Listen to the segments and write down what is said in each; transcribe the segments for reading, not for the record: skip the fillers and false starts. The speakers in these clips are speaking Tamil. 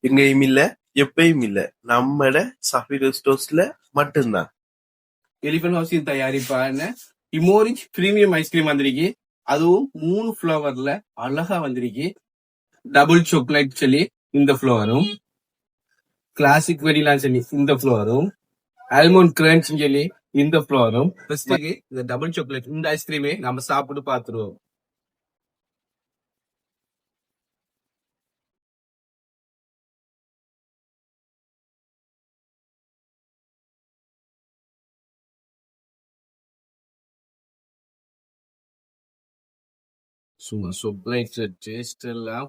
எங்கேயும் இல்ல, எப்பயும் இல்ல. நம்மட சஃபீர் ஸ்டோர்ஸ்ல மட்டும்தான். எலிபன் ஹவுஸின் தயாரிப்பான இமோரிச் பிரீமியம் ஐஸ்கிரீம் வந்திருக்கு. அதுவும் 3 ஃபிளவர்ல அழகா வந்திருக்கு. டபுள் சாக்லேட் சொல்லி இந்த ஃபிளவரும், கிளாசிக் வெனிலா சொல்லி இந்த ஃபிளவரும், ஆல்மண்ட் கிரன்ச் சொல்லி இந்த ஃபிளவரும். இந்த டபுள் சாக்லேட் இந்த ஐஸ்கிரீமே நம்ம சாப்பிட்டு பார்த்துருவோம். சும்மா சாக்லேட் டேஸ்ட் எல்லாம்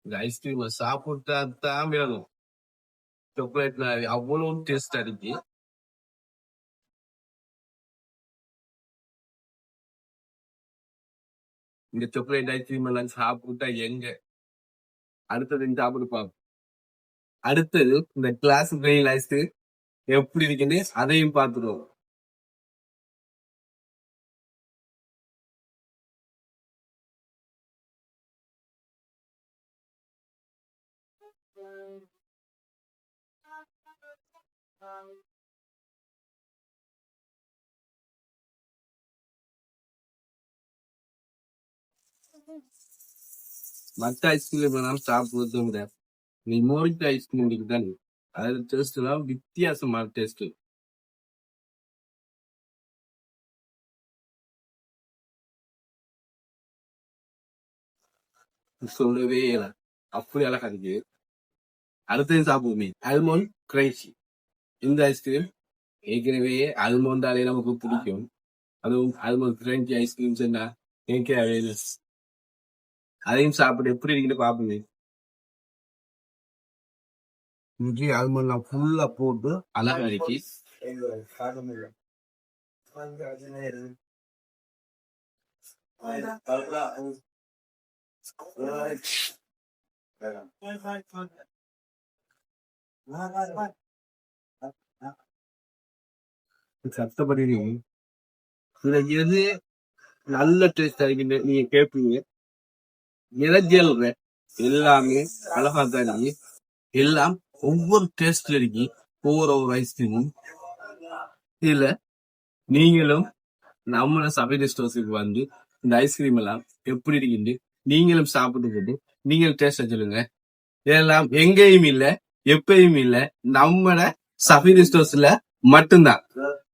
இந்த ஐஸ்கிரீம் சாப்பிட்டா தான் வேணும். சாக்லேட்ல அவ்வளவு டேஸ்ட் இருக்கு. இந்த சாக்லேட் ஐஸ்கிரீம் எல்லாம் சாப்பிட்டா எங்க அடுத்தது சாப்பிட்டு பார்ப்போம். அடுத்தது இந்த கிளாஸ் வெயில் ஐஸ்கிரீம் எப்படி இருக்குன்னு அதையும் பார்த்துருவோம். மற்ற ஐஸ்கிரீம் வேணாலும் சாப்பிடுறது விட இமோரிச் ஐஸ்கிரீம் தான் அது டேஸ்ட் எல்லாம் வித்தியாசமான டேஸ்ட். சொல்லவே இல்லை, அப்படி அழகா இருக்கு. அடுத்தது சாப்பிடுவோமே ஆல்மண்ட் கிரன்ச்சி. இந்த ஐஸ்கிரீம் ஏற்கனவே ஆல்மண்டாலே நமக்கு பிடிக்கும். அதுவும் ஆல்மண்ட் கிரன்ச்சி ஐஸ்கிரீம் சொன்னா எனக்கு அதையும் சாப்பிட்டு எப்படி இருக்குன்னு பாப்போமே. இஞ்சி ஆல்மண்ட் ஃபுல்லா போட்டு அழகா இருக்கு. சத்தப்படி இதுல எது நல்ல டேஸ்ட் இருக்குன்னு நீங்க கேட்பீங்க. நிறஜல் எல்லாமே அழகா தான் இருக்கு. எல்லாம் ஒவ்வொரு டேஸ்ட்ல இருக்கு. ஒவ்வொரு ஐஸ்கிரீமும் இதுல நீங்களும் நம்மளோட சபைடு ஸ்டோர்ஸுக்கு வந்து இந்த ஐஸ்கிரீம் எல்லாம் எப்படி இருக்குன்னு நீங்களும் சாப்பிட்டு போட்டு நீங்களும் டேஸ்ட் சொல்லுங்க. இதெல்லாம் எங்கேயும் இல்ல, எப்பயும் இல்ல, நம்மளோட சபைடு ஸ்டோர்ஸ்ல மட்டும்தான்.